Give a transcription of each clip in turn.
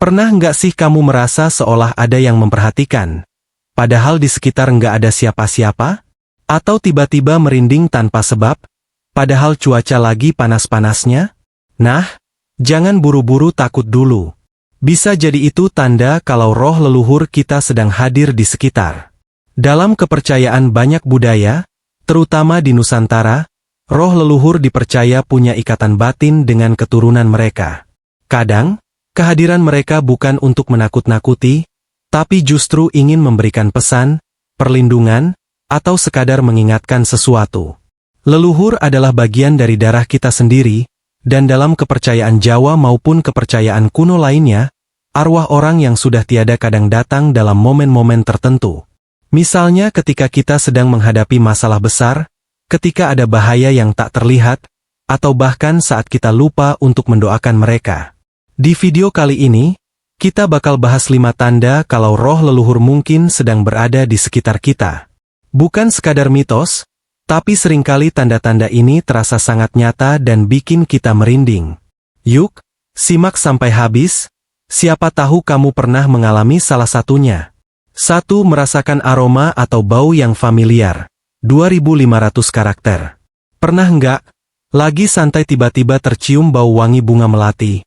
Pernah nggak sih kamu merasa seolah ada yang memperhatikan, padahal di sekitar nggak ada siapa-siapa? Atau tiba-tiba merinding tanpa sebab, padahal cuaca lagi panas-panasnya? Nah, jangan buru-buru takut dulu. Bisa jadi itu tanda kalau roh leluhur kita sedang hadir di sekitar. Dalam kepercayaan banyak budaya, terutama di Nusantara, roh leluhur dipercaya punya ikatan batin dengan keturunan mereka. Kadang, kehadiran mereka bukan untuk menakut-nakuti, tapi justru ingin memberikan pesan, perlindungan, atau sekadar mengingatkan sesuatu. Leluhur adalah bagian dari darah kita sendiri, dan dalam kepercayaan Jawa maupun kepercayaan kuno lainnya, arwah orang yang sudah tiada kadang datang dalam momen-momen tertentu. Misalnya ketika kita sedang menghadapi masalah besar, ketika ada bahaya yang tak terlihat, atau bahkan saat kita lupa untuk mendoakan mereka. Di video kali ini, kita bakal bahas 5 tanda kalau roh leluhur mungkin sedang berada di sekitar kita. Bukan sekadar mitos, tapi seringkali tanda-tanda ini terasa sangat nyata dan bikin kita merinding. Yuk, simak sampai habis, siapa tahu kamu pernah mengalami salah satunya. 1. Merasakan aroma atau bau yang familiar. 2500 karakter. Pernah nggak, lagi santai tiba-tiba tercium bau wangi bunga melati,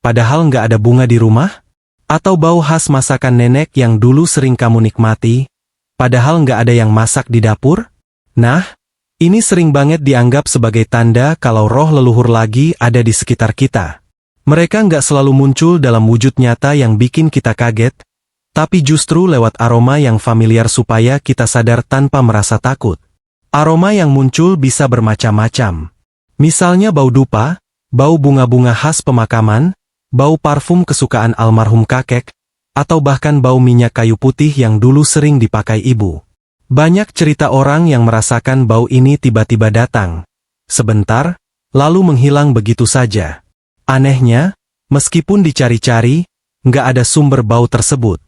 padahal nggak ada bunga di rumah? Atau bau khas masakan nenek yang dulu sering kamu nikmati, padahal nggak ada yang masak di dapur? Nah, ini sering banget dianggap sebagai tanda kalau roh leluhur lagi ada di sekitar kita. Mereka nggak selalu muncul dalam wujud nyata yang bikin kita kaget, tapi justru lewat aroma yang familiar supaya kita sadar tanpa merasa takut. Aroma yang muncul bisa bermacam-macam. Misalnya bau dupa, bau bunga-bunga khas pemakaman, bau parfum kesukaan almarhum kakek, atau bahkan bau minyak kayu putih yang dulu sering dipakai ibu. Banyak cerita orang yang merasakan bau ini tiba-tiba datang, sebentar, lalu menghilang begitu saja. Anehnya, meskipun dicari-cari, nggak ada sumber bau tersebut.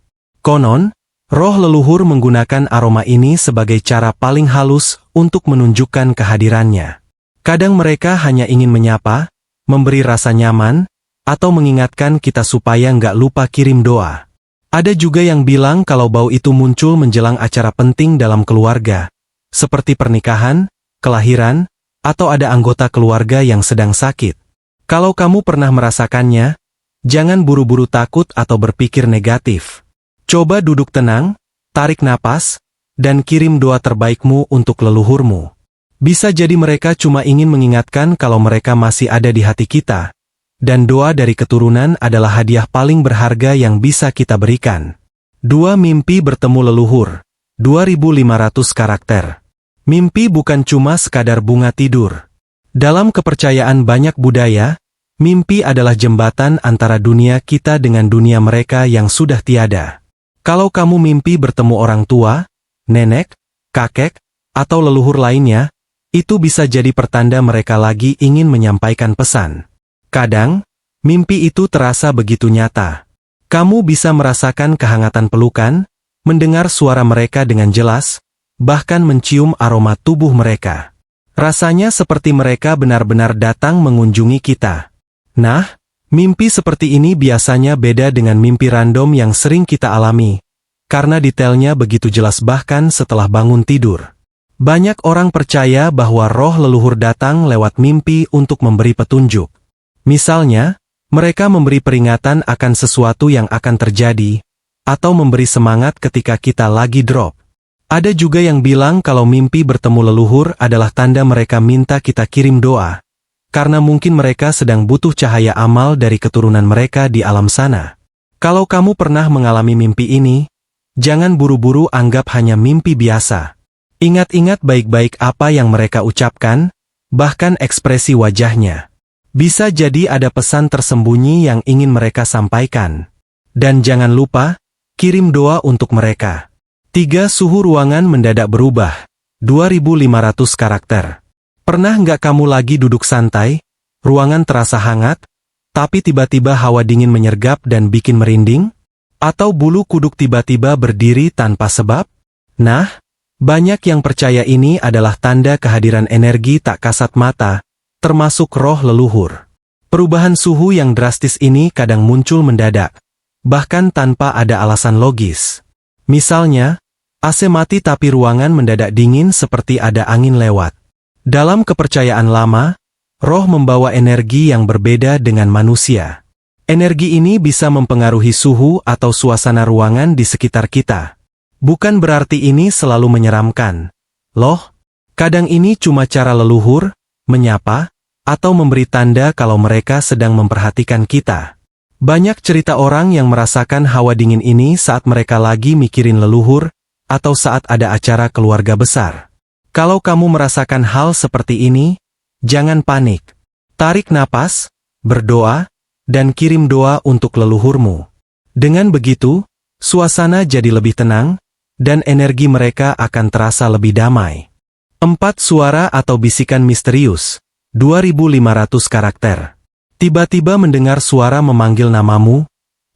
Konon, roh leluhur menggunakan aroma ini sebagai cara paling halus untuk menunjukkan kehadirannya. Kadang mereka hanya ingin menyapa, memberi rasa nyaman, atau mengingatkan kita supaya nggak lupa kirim doa. Ada juga yang bilang kalau bau itu muncul menjelang acara penting dalam keluarga, seperti pernikahan, kelahiran, atau ada anggota keluarga yang sedang sakit. Kalau kamu pernah merasakannya, jangan buru-buru takut atau berpikir negatif. Coba duduk tenang, tarik napas, dan kirim doa terbaikmu untuk leluhurmu. Bisa jadi mereka cuma ingin mengingatkan kalau mereka masih ada di hati kita, dan doa dari keturunan adalah hadiah paling berharga yang bisa kita berikan. 2. Mimpi bertemu leluhur. 2500 karakter. Mimpi bukan cuma sekadar bunga tidur. Dalam kepercayaan banyak budaya, mimpi adalah jembatan antara dunia kita dengan dunia mereka yang sudah tiada. Kalau kamu mimpi bertemu orang tua, nenek, kakek, atau leluhur lainnya, itu bisa jadi pertanda mereka lagi ingin menyampaikan pesan. Kadang, mimpi itu terasa begitu nyata. Kamu bisa merasakan kehangatan pelukan, mendengar suara mereka dengan jelas, bahkan mencium aroma tubuh mereka. Rasanya seperti mereka benar-benar datang mengunjungi kita. Nah, mimpi seperti ini biasanya beda dengan mimpi random yang sering kita alami, karena detailnya begitu jelas bahkan setelah bangun tidur. Banyak orang percaya bahwa roh leluhur datang lewat mimpi untuk memberi petunjuk. Misalnya, mereka memberi peringatan akan sesuatu yang akan terjadi, atau memberi semangat ketika kita lagi drop. Ada juga yang bilang kalau mimpi bertemu leluhur adalah tanda mereka minta kita kirim doa, karena mungkin mereka sedang butuh cahaya amal dari keturunan mereka di alam sana. Kalau kamu pernah mengalami mimpi ini, jangan buru-buru anggap hanya mimpi biasa. Ingat-ingat baik-baik apa yang mereka ucapkan, bahkan ekspresi wajahnya. Bisa jadi ada pesan tersembunyi yang ingin mereka sampaikan. Dan jangan lupa, kirim doa untuk mereka. 3. Suhu ruangan mendadak berubah. 2500 karakter. Pernah nggak kamu lagi duduk santai, ruangan terasa hangat, tapi tiba-tiba hawa dingin menyergap dan bikin merinding? Atau bulu kuduk tiba-tiba berdiri tanpa sebab? Nah, banyak yang percaya ini adalah tanda kehadiran energi tak kasat mata, termasuk roh leluhur. Perubahan suhu yang drastis ini kadang muncul mendadak, bahkan tanpa ada alasan logis. Misalnya, AC mati tapi ruangan mendadak dingin seperti ada angin lewat. Dalam kepercayaan lama, roh membawa energi yang berbeda dengan manusia. Energi ini bisa mempengaruhi suhu atau suasana ruangan di sekitar kita. Bukan berarti ini selalu menyeramkan. Loh, kadang ini cuma cara leluhur, menyapa, atau memberi tanda kalau mereka sedang memperhatikan kita. Banyak cerita orang yang merasakan hawa dingin ini saat mereka lagi mikirin leluhur, atau saat ada acara keluarga besar. Kalau kamu merasakan hal seperti ini, jangan panik. Tarik napas, berdoa, dan kirim doa untuk leluhurmu. Dengan begitu, suasana jadi lebih tenang, dan energi mereka akan terasa lebih damai. 4 suara atau bisikan misterius. 2500 karakter. Tiba-tiba mendengar suara memanggil namamu,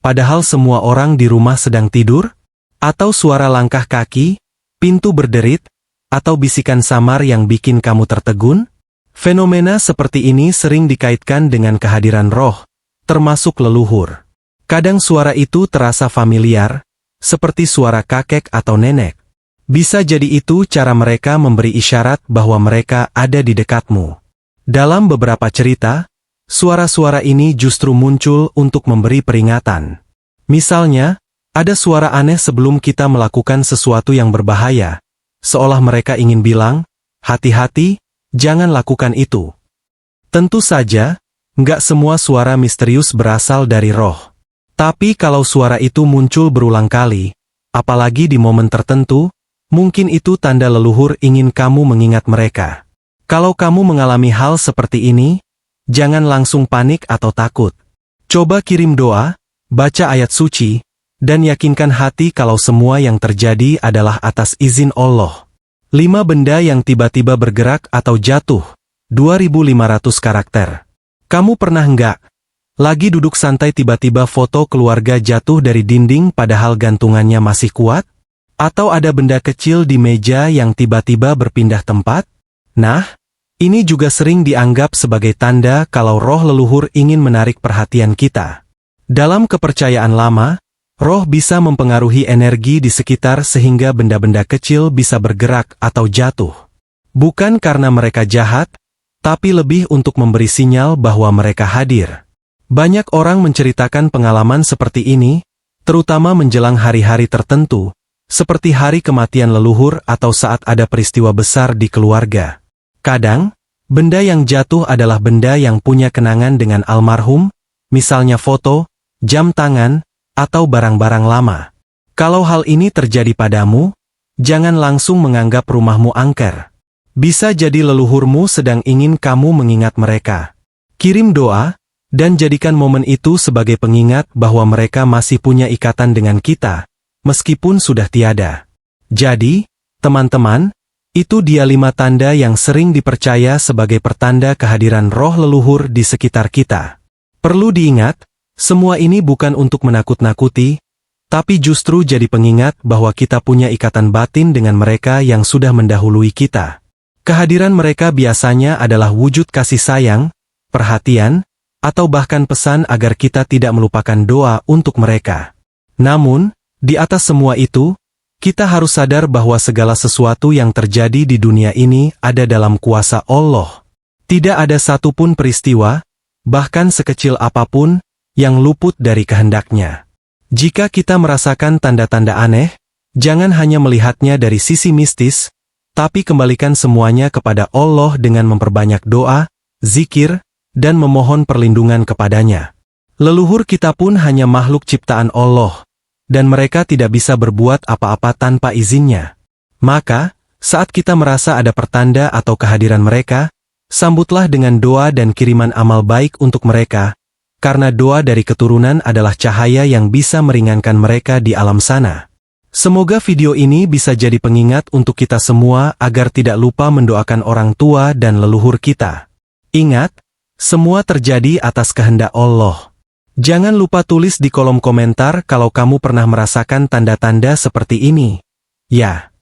padahal semua orang di rumah sedang tidur? Atau suara langkah kaki, pintu berderit, atau bisikan samar yang bikin kamu tertegun? Fenomena seperti ini sering dikaitkan dengan kehadiran roh, termasuk leluhur. Kadang suara itu terasa familiar, seperti suara kakek atau nenek. Bisa jadi itu cara mereka memberi isyarat bahwa mereka ada di dekatmu. Dalam beberapa cerita, suara-suara ini justru muncul untuk memberi peringatan. Misalnya, ada suara aneh sebelum kita melakukan sesuatu yang berbahaya, seolah mereka ingin bilang, hati-hati, jangan lakukan itu. Tentu saja, nggak semua suara misterius berasal dari roh. Tapi kalau suara itu muncul berulang kali, apalagi di momen tertentu, mungkin itu tanda leluhur ingin kamu mengingat mereka. Kalau kamu mengalami hal seperti ini, jangan langsung panik atau takut. Coba kirim doa, baca ayat suci, dan yakinkan hati kalau semua yang terjadi adalah atas izin Allah. 5 benda yang tiba-tiba bergerak atau jatuh. 2500 karakter. Kamu pernah nggak lagi duduk santai tiba-tiba foto keluarga jatuh dari dinding padahal gantungannya masih kuat? Atau ada benda kecil di meja yang tiba-tiba berpindah tempat? Nah, ini juga sering dianggap sebagai tanda kalau roh leluhur ingin menarik perhatian kita. Dalam kepercayaan lama, roh bisa mempengaruhi energi di sekitar sehingga benda-benda kecil bisa bergerak atau jatuh. Bukan karena mereka jahat, tapi lebih untuk memberi sinyal bahwa mereka hadir. Banyak orang menceritakan pengalaman seperti ini, terutama menjelang hari-hari tertentu, seperti hari kematian leluhur atau saat ada peristiwa besar di keluarga. Kadang, benda yang jatuh adalah benda yang punya kenangan dengan almarhum, misalnya foto, jam tangan, atau barang-barang lama. Kalau hal ini terjadi padamu, jangan langsung menganggap rumahmu angker. Bisa jadi leluhurmu sedang ingin kamu mengingat mereka. Kirim doa, dan jadikan momen itu sebagai pengingat bahwa mereka masih punya ikatan dengan kita, meskipun sudah tiada. Jadi, teman-teman, itu dia 5 tanda yang sering dipercaya sebagai pertanda kehadiran roh leluhur di sekitar kita. Perlu diingat, semua ini bukan untuk menakut-nakuti, tapi justru jadi pengingat bahwa kita punya ikatan batin dengan mereka yang sudah mendahului kita. Kehadiran mereka biasanya adalah wujud kasih sayang, perhatian, atau bahkan pesan agar kita tidak melupakan doa untuk mereka. Namun, di atas semua itu, kita harus sadar bahwa segala sesuatu yang terjadi di dunia ini ada dalam kuasa Allah. Tidak ada satupun peristiwa, bahkan sekecil apapun, yang luput dari kehendaknya. Jika kita merasakan tanda-tanda aneh, jangan hanya melihatnya dari sisi mistis, tapi kembalikan semuanya kepada Allah dengan memperbanyak doa, zikir, dan memohon perlindungan kepadanya. Leluhur kita pun hanya makhluk ciptaan Allah, dan mereka tidak bisa berbuat apa-apa tanpa izinnya. Maka, saat kita merasa ada pertanda atau kehadiran mereka, sambutlah dengan doa dan kiriman amal baik untuk mereka, karena doa dari keturunan adalah cahaya yang bisa meringankan mereka di alam sana. Semoga video ini bisa jadi pengingat untuk kita semua agar tidak lupa mendoakan orang tua dan leluhur kita. Ingat, semua terjadi atas kehendak Allah. Jangan lupa tulis di kolom komentar kalau kamu pernah merasakan tanda-tanda seperti ini. Ya.